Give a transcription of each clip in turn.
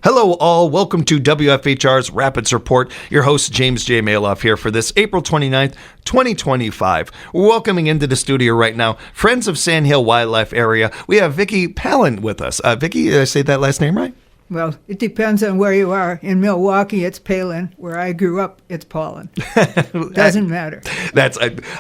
Hello all, welcome to WFHR's Rapids Report. Your host James J. Maloff here for this April 29th, 2025. We're welcoming into the studio right now friends of Sandhill Wildlife Area. We have Vicki Palin with us. Vicki, did I say that last name right? Well, it depends on where you are. In Milwaukee, it's Palin. Where I grew up, it's Paulin. Doesn't matter.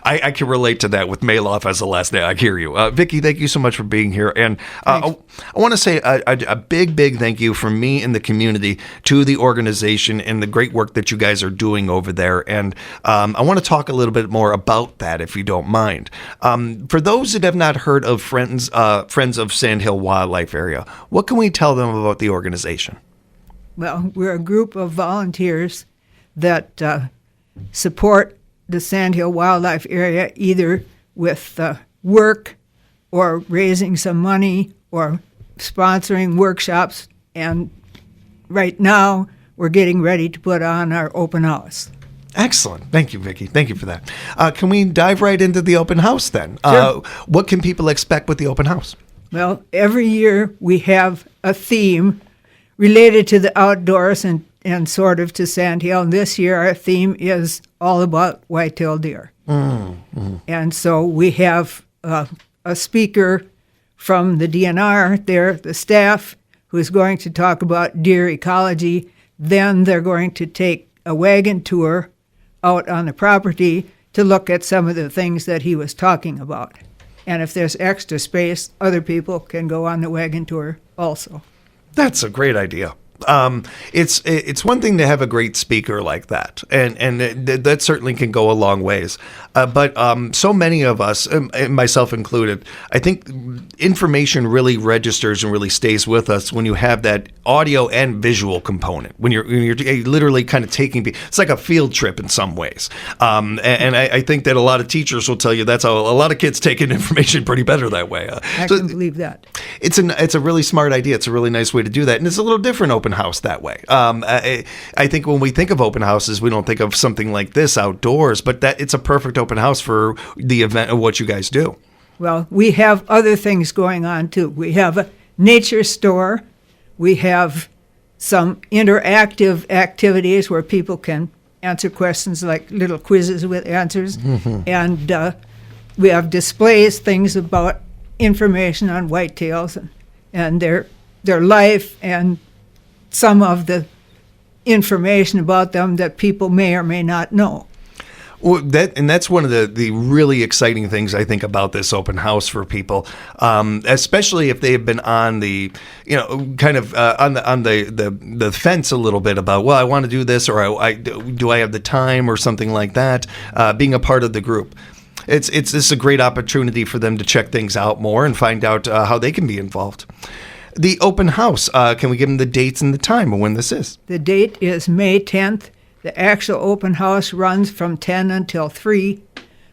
I can relate to that with Maloff as a last name. I hear you. Vicki, thank you so much for being here. And I want to say a big thank you from me and the community to the organization and the great work that you guys are doing over there. And I want to talk a little bit more about that, if you don't mind. For those that have not heard of Friends of Sandhill Wildlife Area, what can we tell them about the organization? Well, we're a group of volunteers that support the Sandhill Wildlife Area either with work or raising some money or sponsoring workshops. And right now, we're getting ready to put on our open house. Excellent. Thank you, Vicki. Thank you for that. Can we dive right into the open house then? Sure. What can people expect with the open house? Well, every year we have a theme related to the outdoors and sort of to Sandhill. And this year our theme is all about white-tailed deer. Mm-hmm. And so we have a speaker from the DNR there, the staff, who's going to talk about deer ecology. Then they're going to take a wagon tour out on the property to look at some of the things that he was talking about. And if there's extra space, other people can go on the wagon tour also. That's a great idea. It's one thing to have a great speaker like that, and that certainly can go a long ways. But so many of us, and myself included, I think information really registers and really stays with us when you have that audio and visual component. When you're literally kind of taking, it's like a field trip in some ways. And I think that a lot of teachers will tell you that's how a lot of kids take in information pretty better that way. I can believe that. It's a really smart idea. It's a really nice way to do that, and it's a little different open house that way. I think when we think of open houses, we don't think of something like this outdoors, but that it's a perfect open house for the event of what you guys do. Well, we have other things going on too. We have a nature store. We have some interactive activities where people can answer questions like little quizzes with answers. Mm-hmm. And we have displays, things about information on whitetails and their life and some of the information about them that people may or may not know. Well, that's one of the really exciting things I think about this open house for people, especially if they have been on the, kind of on the fence a little bit about, well, I want to do this, or do I have the time, or something like that. Being a part of the group, this is a great opportunity for them to check things out more and find out how they can be involved. The open house, can we give them the dates and the time of when this is? The date is May 10th. The actual open house runs from 10 until 3,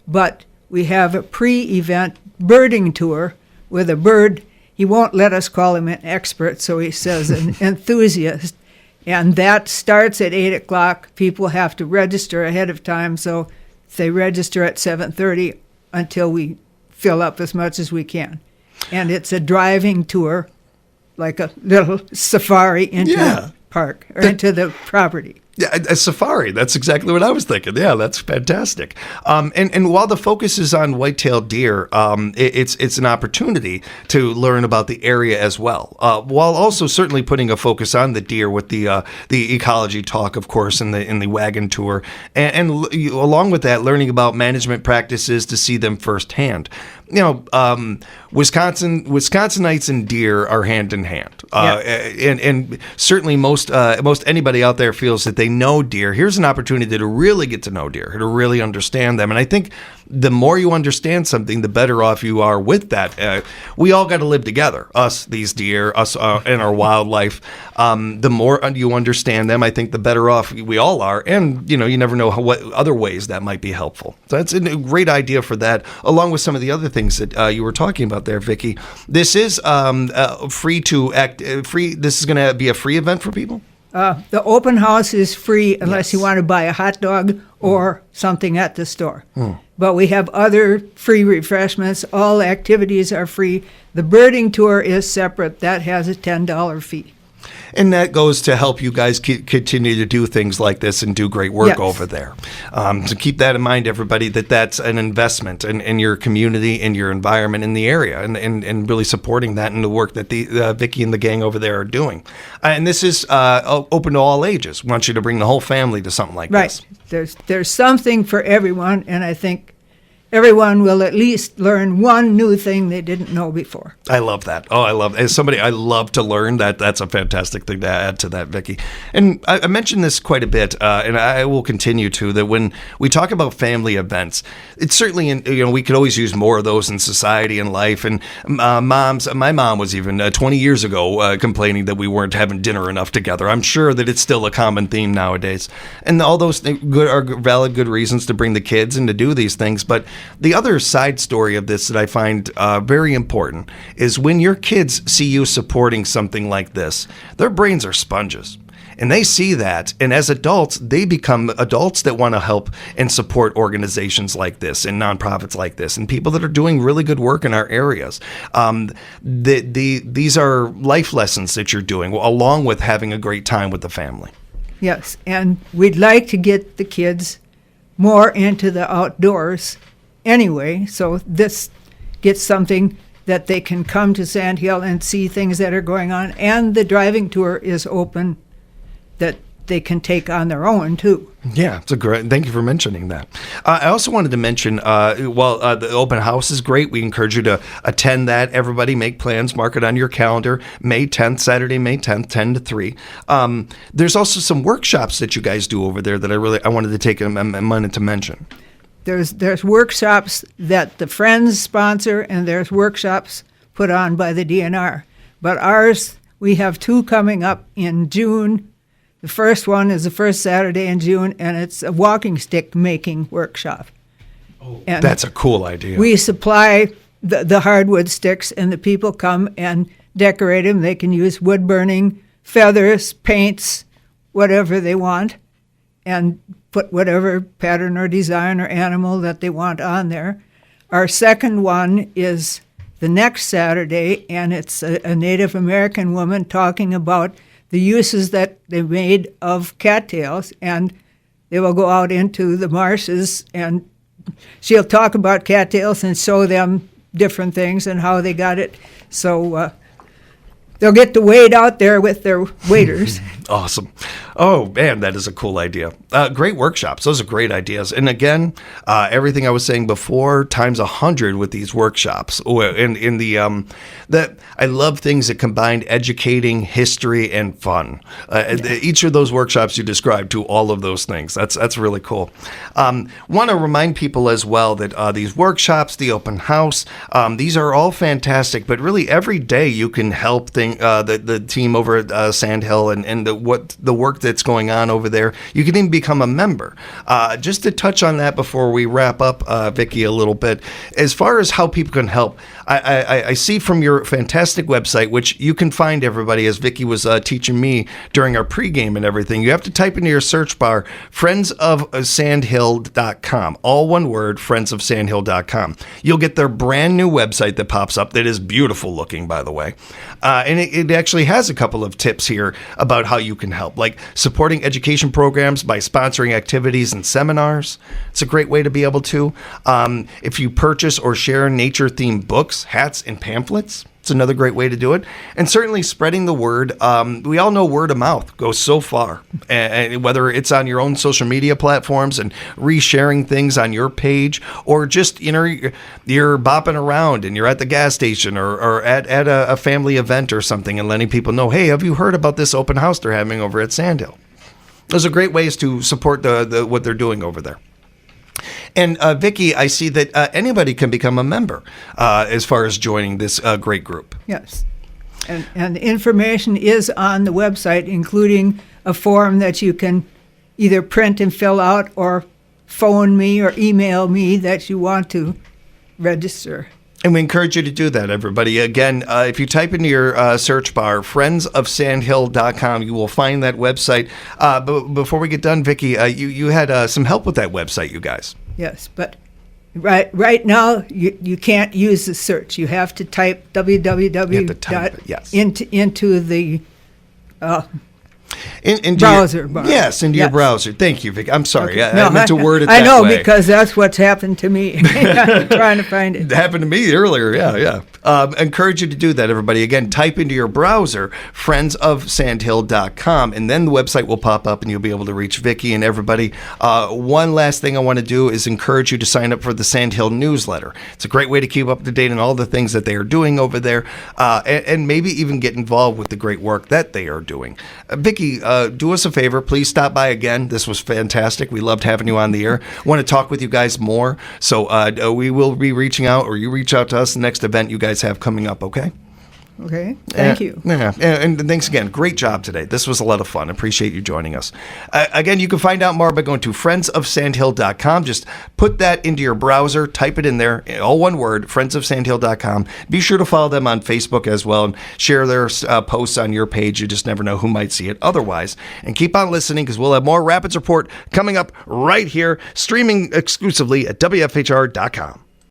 but we have a pre-event birding tour with a bird. He won't let us call him an expert, so he says an enthusiast, and that starts at 8 o'clock. People have to register ahead of time, so they register at 7:30 until we fill up as much as we can. And it's a driving tour, like a little safari into the park, or into the property. Yeah, a safari. That's exactly what I was thinking. Yeah, that's fantastic. And while the focus is on white-tailed deer, it's an opportunity to learn about the area as well, while also certainly putting a focus on the deer with the ecology talk, of course, in the wagon tour, and along with that, learning about management practices to see them firsthand. Wisconsinites and deer are hand in hand, and certainly most anybody out there feels that they know deer. Here's an opportunity to really get to know deer, to really understand them. And I think the more you understand something, the better off you are with that. We all got to live together, us, these deer, us, and our wildlife. The more you understand them, I think the better off we all are. And, you never know what other ways that might be helpful. So that's a great idea for that, along with some of the other things that you were talking about there, Vicki. This is free. This is going to be a free event for people? The open house is free unless you want to buy a hot dog or something at the store. But we have other free refreshments. All activities are free. The birding tour is separate. That has a $10 fee. And that goes to help you guys continue to do things like this and do great work Yes. over there. So keep that in mind, everybody, that's an investment in your community, in your environment, in the area, and really supporting that and the work that the Vicky and the gang over there are doing. And this is open to all ages. We want you to bring the whole family to something like this. Right. There's something for everyone, and I think everyone will at least learn one new thing they didn't know before. I love that. Oh, I love as somebody I love to learn that. That's a fantastic thing to add to that, Vicky. And I mentioned this quite a bit, and I will continue to, that when we talk about family events, it's certainly we could always use more of those in society and life. And my mom was even 20 years ago complaining that we weren't having dinner enough together. I'm sure that it's still a common theme nowadays, and all those are valid, good reasons to bring the kids and to do these things, but the other side story of this that I find very important is when your kids see you supporting something like this, their brains are sponges. And they see that, and as adults, they become adults that want to help and support organizations like this and nonprofits like this and people that are doing really good work in our areas. These are life lessons that you're doing, along with having a great time with the family. Yes, and we'd like to get the kids more into the outdoors anyway, so this gets something that they can come to Sandhill and see things that are going on, and the driving tour is open that they can take on their own too. Yeah, it's a great. Thank you for mentioning that. I also wanted to mention, the open house is great. We encourage you to attend that. Everybody make plans, mark it on your calendar. May 10th, Saturday, May 10th, 10 to 3. There's also some workshops that you guys do over there that I wanted to take a minute to mention. There's workshops that the Friends sponsor, and there's workshops put on by the DNR. But ours, we have 2 coming up in June. The first one is the first Saturday in June, and it's a walking stick making workshop. Oh, and that's a cool idea. We supply the hardwood sticks, and the people come and decorate them. They can use wood burning, feathers, paints, whatever they want, and put whatever pattern or design or animal that they want on there. Our second one is the next Saturday, and it's a Native American woman talking about the uses that they made of cattails, and they will go out into the marshes, and she'll talk about cattails and show them different things and how they got it. So they'll get to wade out there with their waders. Awesome. Oh, man, that is a cool idea. Great workshops. Those are great ideas. And again, everything I was saying before times 100 with these workshops. That I love things that combine educating, history, and fun. Each of those workshops you described do all of those things. That's really cool. Want to remind people as well that these workshops, the open house, these are all fantastic, but really every day you can help the team over at Sandhill and the work that's going on over there. You can even become a member. Just to touch on that before we wrap up, Vicki, a little bit, as far as how people can help, I see from your fantastic website, which you can find, everybody, as Vicki was teaching me during our pregame and everything, you have to type into your search bar, friendsofsandhill.com, all one word, friendsofsandhill.com. You'll get their brand new website that pops up that is beautiful looking, by the way. And it actually has a couple of tips here about how you can help, like supporting education programs by sponsoring activities and seminars. It's a great way to be able to. If you purchase or share nature-themed books, hats, and pamphlets, it's another great way to do it. And certainly spreading the word. We all know word of mouth goes so far. And whether it's on your own social media platforms and resharing things on your page, or just, you're bopping around and you're at the gas station or at a family event or something and letting people know, hey, have you heard about this open house they're having over at Sandhill? Those are great ways to support what they're doing over there. And Vicki, I see that anybody can become a member as far as joining this great group. Yes. And the information is on the website, including a form that you can either print and fill out or phone me or email me that you want to register. And we encourage you to do that, everybody. Again, if you type into your search bar, friendsofsandhill.com, you will find that website. But before we get done, Vicki, you had some help with that website, you guys. Yes, but right now you can't use the search. You have to type www. Yes. into the Into browser. Yes, into your Yes. browser. Thank you, Vic. I'm sorry. Okay. I meant to word it that I know, way. because that's what's happened to me. I'm trying to find it. It happened to me earlier. Yeah. Encourage you to do that, everybody. Again, type into your browser friendsofsandhill.com, and then the website will pop up, and you'll be able to reach Vicki and everybody. One last thing I want to do is encourage you to sign up for the Sandhill newsletter. It's a great way to keep up to date on all the things that they are doing over there, and maybe even get involved with the great work that they are doing. Vicki, do us a favor. Please stop by again. This was fantastic. We loved having you on the air. Want to talk with you guys more, so we will be reaching out, or you reach out to us the next event you guys have coming up, okay? Okay, thank you. Yeah, and thanks again. Great job today. This was a lot of fun. Appreciate you joining us. Again, you can find out more by going to friendsofsandhill.com. Just put that into your browser, type it in there, all one word, friendsofsandhill.com. Be sure to follow them on Facebook as well, and share their posts on your page. You just never know who might see it otherwise. And keep on listening, because we'll have more Rapids Report coming up right here, streaming exclusively at WFHR.com.